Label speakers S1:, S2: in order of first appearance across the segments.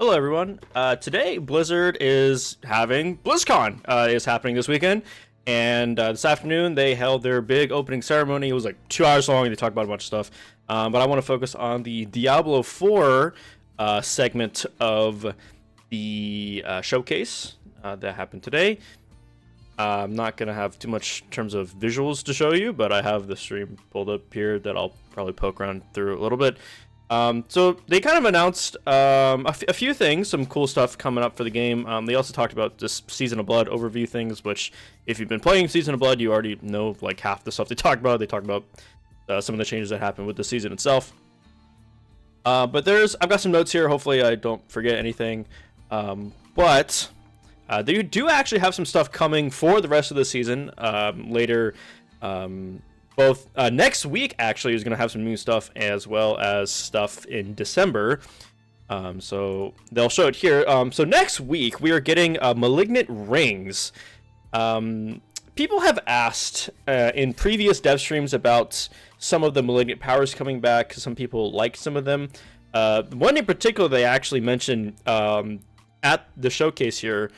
S1: Hello, everyone. Today, Blizzard is having BlizzCon is happening this weekend, and this afternoon they held their big opening ceremony. It was like 2 hours long. They talked about a bunch of stuff, but I want to focus on the Diablo 4 segment of the showcase that happened today. I'm not gonna have too much in terms of visuals to show you, but I have the stream pulled up here that I'll probably poke around through a little bit. So they kind of announced a few things, some cool stuff coming up for the game. They also talked about this Season of Blood overview things, which if you've been playing Season of Blood, you already know like half the stuff they talked about. They talked about some of the changes that happened with the season itself. But I've got some notes here. Hopefully I don't forget anything. But they do actually have some stuff coming for the rest of the season later. Both next week actually is going to have some new stuff as well as stuff in December. So they'll show it here. So next week we are getting Malignant Rings. People have asked in previous dev streams about some of the Malignant powers coming back. Some people like some of them. One in particular they actually mentioned at the showcase here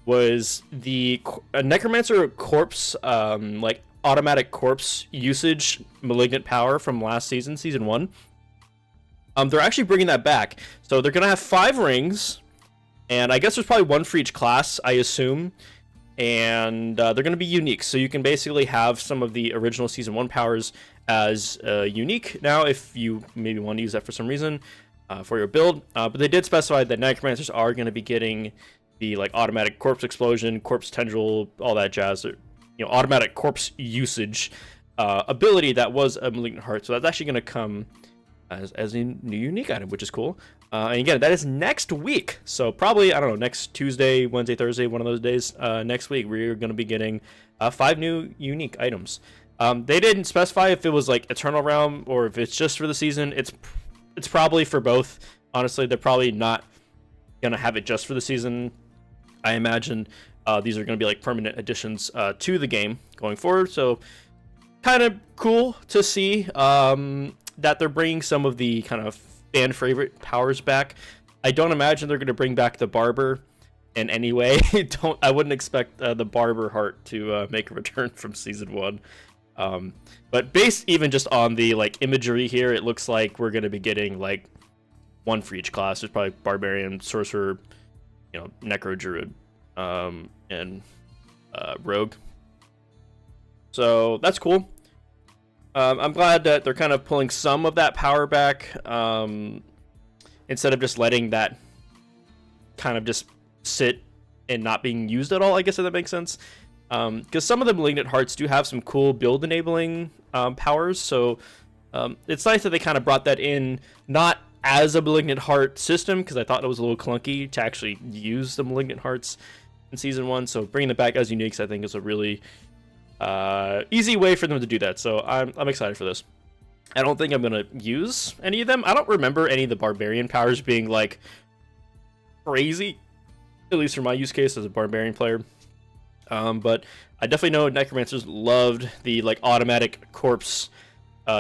S1: was the Necromancer Corpse, like automatic corpse usage malignant power from last season, season 1. They're actually bringing that back, so they're gonna have 5 rings, and I guess there's probably 1 for each class, I assume, and they're gonna be unique, so you can basically have some of the original season 1 powers as unique now if you maybe want to use that for some reason for your build. But they did specify that necromancers are going to be getting the like automatic corpse explosion, corpse tendril, all that jazz, automatic corpse usage ability that was a Malignant Heart. So that's actually going to come as a new unique item, which is cool. And again, that is next week. So probably, I don't know, next Tuesday, Wednesday, Thursday, one of those days next week, we're going to be getting 5 new unique items. They didn't specify if it was like Eternal Realm or if it's just for the season. It's probably for both. Honestly, they're probably not going to have it just for the season. I imagine these are going to be like permanent additions to the game going forward. So kind of cool to see that they're bringing some of the kind of fan favorite powers back. I don't imagine they're going to bring back the Barber in any way. I wouldn't expect the Barber Heart to make a return from season 1. But based even just on the like imagery here, it looks like we're going to be getting like 1 for each class. There's probably Barbarian, Sorcerer, Necro Druid, and Rogue. So that's cool. I'm glad that they're kind of pulling some of that power back instead of just letting that kind of just sit and not being used at all, I guess, if that makes sense. Because some of the Malignant Hearts do have some cool build enabling powers, so it's nice that they kind of brought that in, not as a Malignant Heart system, because I thought it was a little clunky to actually use the Malignant Hearts in season 1. So bringing it back as uniques, I think, is a really easy way for them to do that. So I'm excited for this. I don't think I'm gonna use any of them. I don't remember any of the Barbarian powers being like crazy, at least for my use case as a Barbarian player. But I definitely know Necromancers loved the like automatic corpse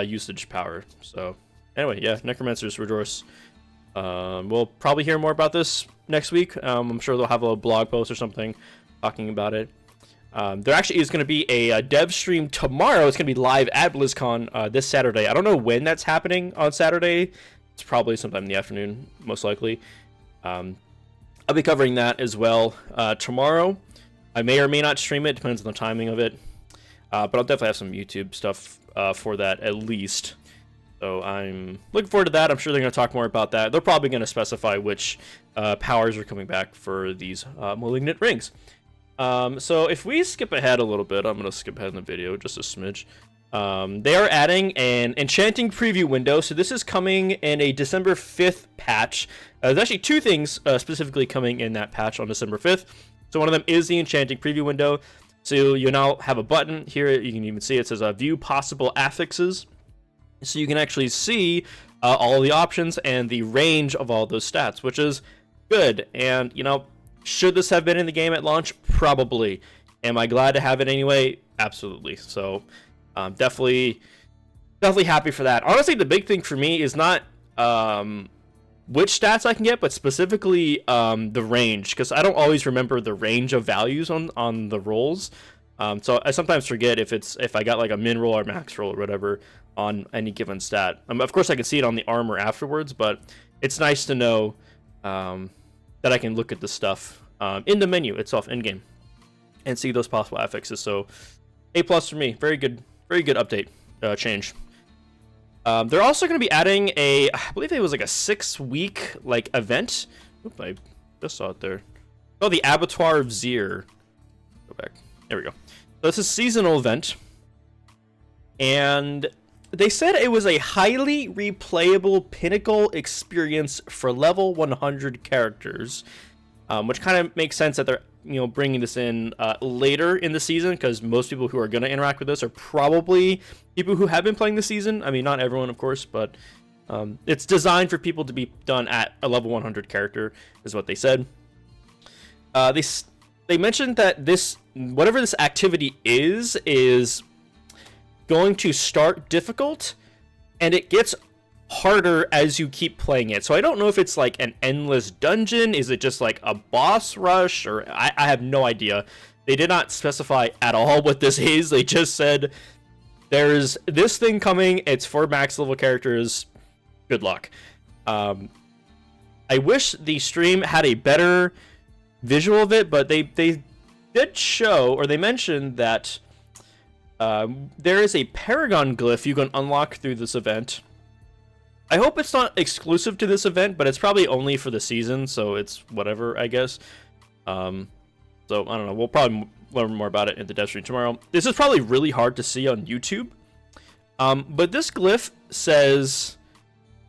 S1: usage power. So anyway, yeah, Necromancers rejoice. We'll probably hear more about this next week. I'm sure they'll have a blog post or something talking about it. There actually is going to be a dev stream tomorrow. It's going to be live at BlizzCon this Saturday. I don't know when that's happening on Saturday. It's probably sometime in the afternoon, most likely. I'll be covering that as well tomorrow. I may or may not stream it, depends on the timing of it. But I'll definitely have some YouTube stuff for that at least. So I'm looking forward to that. I'm sure they're going to talk more about that. They're probably going to specify which powers are coming back for these Malignant Rings. So if we skip ahead a little bit, I'm going to skip ahead in the video just a smidge. They are adding an enchanting preview window. So this is coming in a December 5th patch. There's actually 2 things specifically coming in that patch on December 5th. So one of them is the enchanting preview window. So you now have a button here. You can even see it says view possible affixes. So you can actually see all the options and the range of all those stats, which is good. And, should this have been in the game at launch? Probably. Am I glad to have it anyway? Absolutely. So definitely happy for that. Honestly, the big thing for me is not which stats I can get, but specifically the range, because I don't always remember the range of values on the rolls. So I sometimes forget if I got like a min roll or max roll or whatever on any given stat. Of course, I can see it on the armor afterwards, but it's nice to know that I can look at the stuff in the menu itself in game and see those possible affixes. So A+ for me. Very good update change. They're also going to be adding I believe it was like a 6-week like event. Oop, I just saw it there. Oh, the Abattoir of Zir. Go back. There we go. So this is a seasonal event, and they said it was a highly replayable pinnacle experience for level 100 characters, which kind of makes sense that they're bringing this in later in the season, because most people who are going to interact with this are probably people who have been playing the season. I mean, not everyone, of course, but it's designed for people to be done at a level 100 character, is what they said. They mentioned that whatever this activity is going to start difficult, and it gets harder as you keep playing it. So I don't know if it's like an endless dungeon. Is it just like a boss rush? Or I have no idea. They did not specify at all what this is. They just said there's this thing coming. It's for max level characters. Good luck. I wish the stream had a better visual of it, but they did show, or they mentioned that there is a Paragon glyph you can unlock through this event. I hope it's not exclusive to this event, but it's probably only for the season, so it's whatever, I guess. So I don't know. We'll probably learn more about it in the dev stream tomorrow. This is probably really hard to see on YouTube, but this glyph says,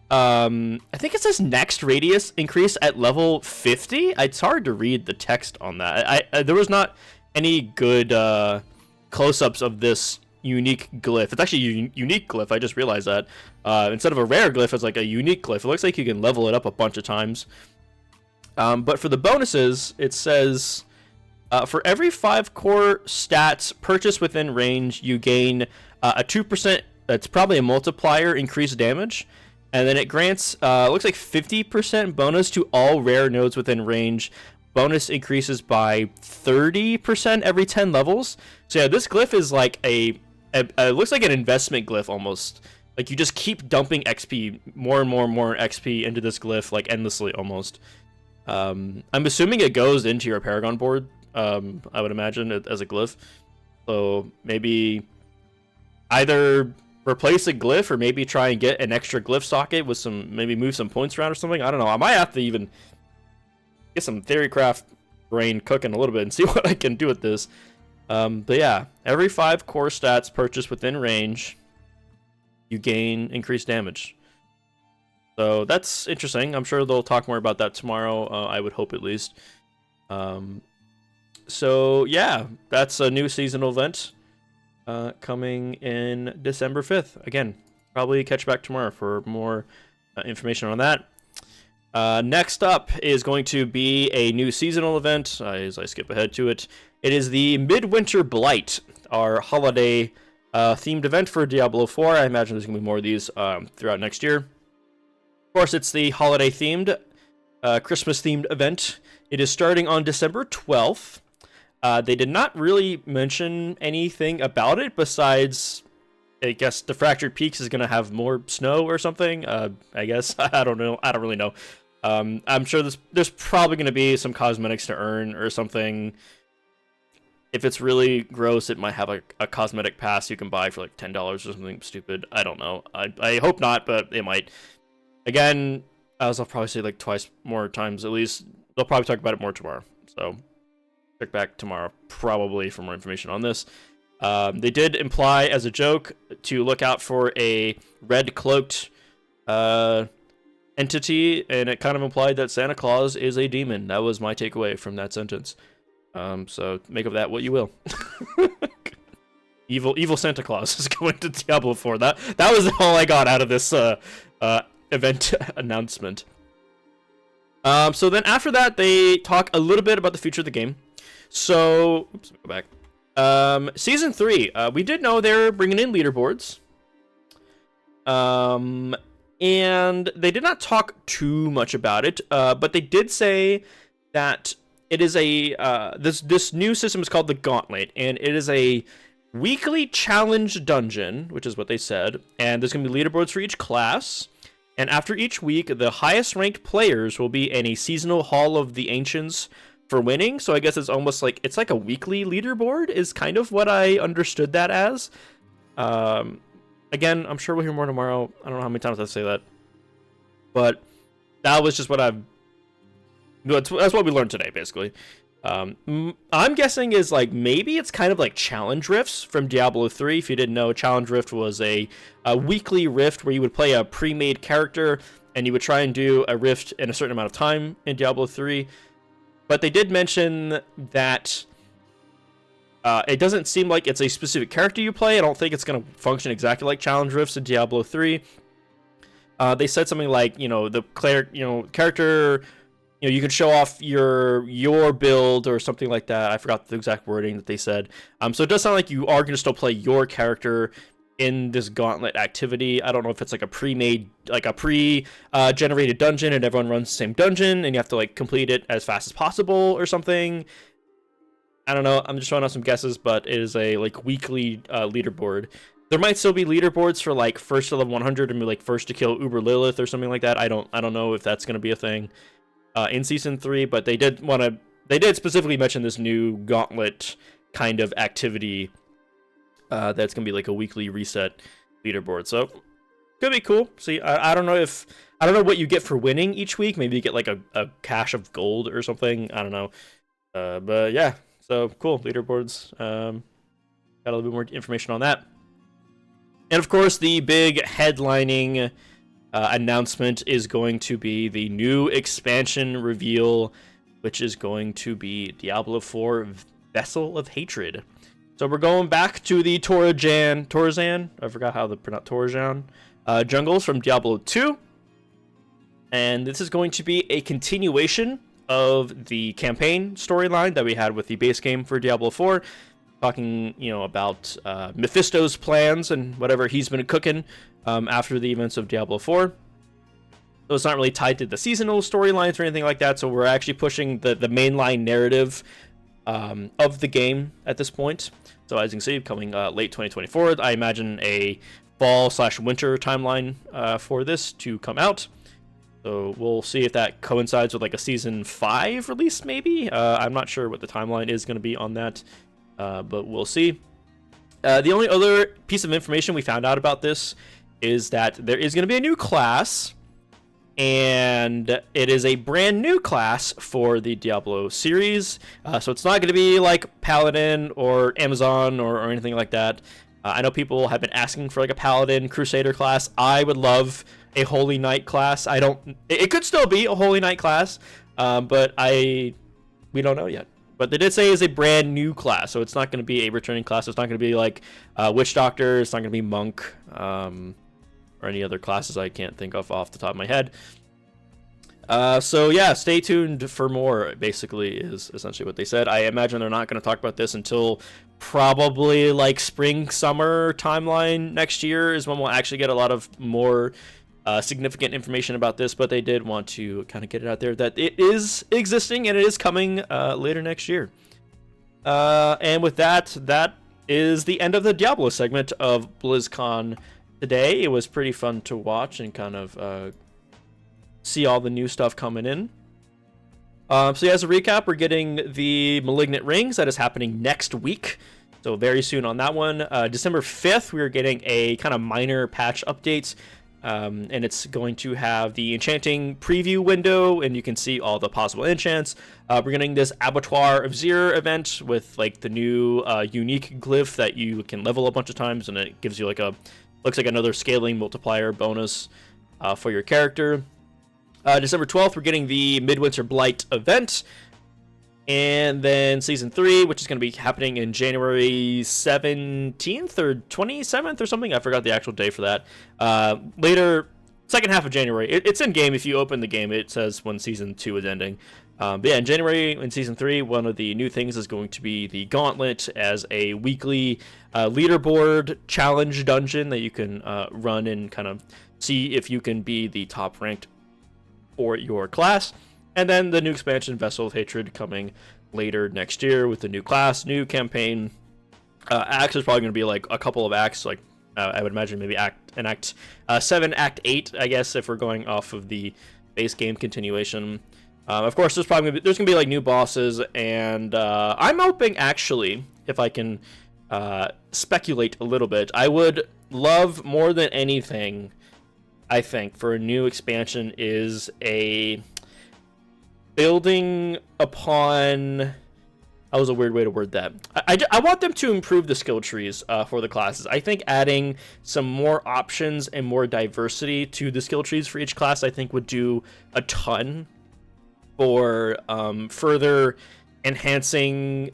S1: I think it says next radius increase at level 50. It's hard to read the text on that. There was not any good close-ups of this unique glyph. It's actually a unique glyph. I just realized that. Instead of a rare glyph, it's like a unique glyph. It looks like you can level it up a bunch of times. But for the bonuses, it says for every 5 core stats purchased within range, you gain a 2%. That's probably a multiplier increased damage. And then it grants, looks like 50% bonus to all rare nodes within range. Bonus increases by 30% every 10 levels. So yeah, this glyph is like it looks like an investment glyph almost. Like you just keep dumping XP, more and more and more XP into this glyph, like endlessly almost. I'm assuming it goes into your Paragon board, I would imagine, as a glyph. So maybe either replace a glyph or maybe try and get an extra glyph socket with maybe move some points around or something. I don't know. I might have to even get some Theorycraft brain cooking a little bit and see what I can do with this. But yeah, every 5 core stats purchased within range, you gain increased damage. So that's interesting. I'm sure they'll talk more about that tomorrow. I would hope, at least. So yeah, that's a new seasonal event coming in December 5th. Again, probably catch back tomorrow for more information on that. Next up is going to be a new seasonal event, as I skip ahead to it. It is the Midwinter Blight, our holiday themed event for Diablo 4. I imagine there's going to be more of these throughout next year. Of course, it's the holiday themed, Christmas themed event. It is starting on December 12th. They did not really mention anything about it besides, I guess, the Fractured Peaks is going to have more snow or something. I guess. I don't know. I don't really know. I'm sure there's probably going to be some cosmetics to earn or something. If it's really gross, it might have a cosmetic pass you can buy for like $10 or something stupid. I don't know. I hope not, but it might. Again, as I'll probably say like twice more times at least, they'll probably talk about it more tomorrow. So check back tomorrow probably for more information on this. They did imply as a joke to look out for a red cloaked entity, and it kind of implied that Santa Claus is a demon. That was my takeaway from that sentence. So make of that what you will. Evil Santa Claus is going to Diablo 4. That was all I got out of this event announcement. So then after that, they talk a little bit about the future of the game. So, oops, go back. Season 3, we did know they're bringing in leaderboards. and they did not talk too much about it, but they did say that it is a this new system is called the Gauntlet, and it is a weekly challenge dungeon, which is what they said, and there's going to be leaderboards for each class. And after each week, the highest ranked players will be in a seasonal Hall of the Ancients for winning. So I guess it's almost like it's like a weekly leaderboard is kind of what I understood that as. Again, I'm sure we'll hear more tomorrow. I don't know how many times I say that, but that was just what that's what we learned today, basically. I'm guessing is like maybe it's kind of like challenge rifts from Diablo 3. If you didn't know, challenge rift was a weekly rift where you would play a pre-made character and you would try and do a rift in a certain amount of time in Diablo 3. But they did mention that it doesn't seem like it's a specific character you play. I don't think it's going to function exactly like challenge rifts in Diablo 3. They said something like, the character, you can show off your build or something like that. I forgot the exact wording that they said. So it does sound like you are going to still play your character in this Gauntlet activity. I don't know if it's like a pre-made, like a pre-generated dungeon and everyone runs the same dungeon and you have to like complete it as fast as possible or something. I don't know. I'm just throwing out some guesses, but it is a like weekly leaderboard. There might still be leaderboards for like first to level 100 and be like first to kill Uber Lilith or something like that. I don't know if that's going to be a thing in season 3, but they did specifically mention this new Gauntlet kind of activity that's gonna be like a weekly reset leaderboard. So could be cool. See, I don't know what you get for winning each week. Maybe you get like a cache of gold or something. I don't know. But yeah, so cool leaderboards. Got a little bit more information on that. And of course, the big headlining announcement is going to be the new expansion reveal, which is going to be Diablo 4 Vessel of Hatred. So we're going back to the Torazan, I forgot how to pronounce Torazan, jungles from Diablo 2. And this is going to be a continuation of the campaign storyline that we had with the base game for Diablo 4. Talking, about Mephisto's plans and whatever he's been cooking after the events of Diablo 4. So it's not really tied to the seasonal storylines or anything like that. So we're actually pushing the mainline narrative of the game at this point. So as you can see, coming late 2024, I imagine a fall/winter timeline for this to come out. So we'll see if that coincides with like a season 5 release, maybe. I'm not sure what the timeline is going to be on that. But we'll see. The only other piece of information we found out about this is that there is going to be a new class, and it is a brand new class for the Diablo series. So it's not going to be like Paladin or Amazon or anything like that. I know people have been asking for like a Paladin Crusader class. I would love a Holy Knight class. It could still be a Holy Knight class, but we don't know yet. But they did say it's a brand new class, so it's not going to be a returning class. It's not going to be like Witch Doctor. It's not going to be Monk or any other classes I can't think of off the top of my head. So yeah, stay tuned for more, basically, is essentially what they said. I imagine they're not going to talk about this until probably like spring, summer timeline next year is when we'll actually get a lot of more significant information about this, but they did want to kind of get it out there that it is existing and it is coming later next year. And with that is the end of the Diablo segment of BlizzCon today. It was pretty fun to watch and kind of see all the new stuff coming in. So yeah, as a recap, we're getting the Malignant Rings that is happening next week. So very soon on that one. December 5th, we're getting a kind of minor patch updates. And it's going to have the enchanting preview window, and you can see all the possible enchants. We're getting this Abattoir of Zir event with like the new unique glyph that you can level a bunch of times, and it gives you like looks like another scaling multiplier bonus for your character. December 12th, we're getting the Midwinter Blight event. And then Season 3, which is going to be happening in January 17th or 27th or something. I forgot the actual day for that. Later second half of January. It's in game. If you open the game, it says when season 2 is ending. But yeah, in January in season 3, one of the new things is going to be the Gauntlet as a weekly leaderboard challenge dungeon that you can run and kind of see if you can be the top ranked for your class. And then the new expansion, Vessel of Hatred, coming later next year with the new class, new campaign. Acts is probably going to be like a couple of acts, like I would imagine maybe act 7, act 8, I guess, if we're going off of the base game continuation. Of course, there's gonna be like new bosses, and I'm hoping, actually, if I can speculate a little bit, I would love more than anything, I think, for a new expansion is a building upon. That was a weird way to word that. I want them to improve the skill trees for the classes. I think adding some more options and more diversity to the skill trees for each class, I think, would do a ton for further enhancing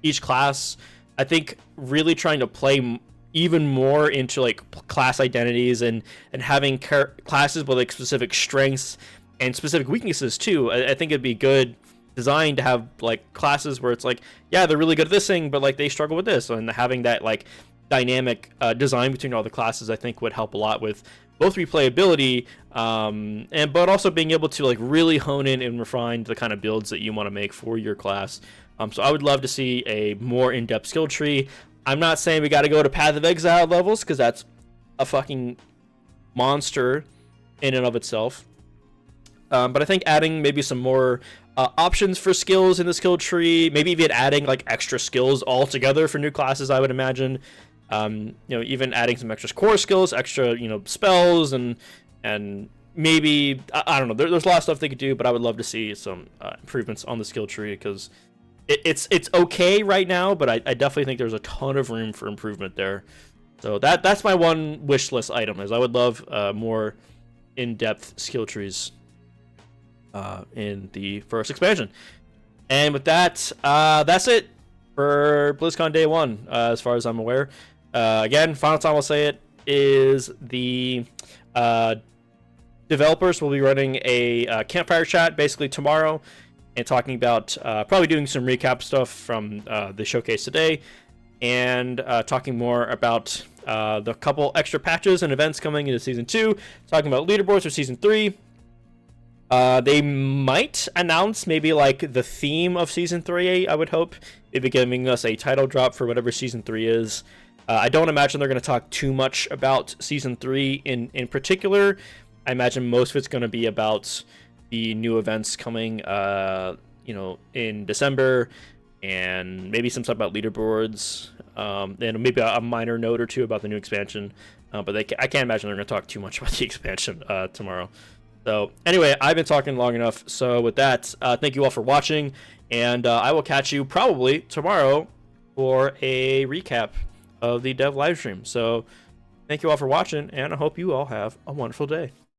S1: each class. I think really trying to play even more into like class identities and having classes with like specific strengths and specific weaknesses too. I think it'd be good design to have like classes where it's like, yeah, they're really good at this thing, but like they struggle with this, and having that like dynamic design between all the classes, I think would help a lot with both replayability but also being able to like really hone in and refine the kind of builds that you want to make for your class. So I would love to see a more in-depth skill tree. I'm not saying we got to go to Path of Exile levels, because that's a fucking monster in and of itself. But I think adding maybe some more options for skills in the skill tree, maybe even adding like extra skills altogether for new classes, I would imagine. Even adding some extra core skills, extra, spells, and maybe, I don't know, there's a lot of stuff they could do, but I would love to see some improvements on the skill tree, because it's okay right now, but I definitely think there's a ton of room for improvement there. So that's my one wish list item, is I would love more in-depth skill trees in the first expansion. And with that, that's it for BlizzCon Day 1, as far as I'm aware. Again, final time I'll say it is the developers will be running a campfire chat basically tomorrow, and talking about probably doing some recap stuff from the showcase today, and talking more about the couple extra patches and events coming into Season 2, talking about leaderboards for Season 3. They might announce maybe like the theme of Season 3, I would hope. Maybe giving us a title drop for whatever Season 3 is. I don't imagine they're going to talk too much about Season 3 in particular. I imagine most of it's going to be about the new events coming, in December, and maybe some stuff about leaderboards, and maybe a minor note or two about the new expansion. But I can't imagine they're going to talk too much about the expansion tomorrow. So anyway, I've been talking long enough. So with that, thank you all for watching, and I will catch you probably tomorrow for a recap of the dev livestream. So thank you all for watching, and I hope you all have a wonderful day.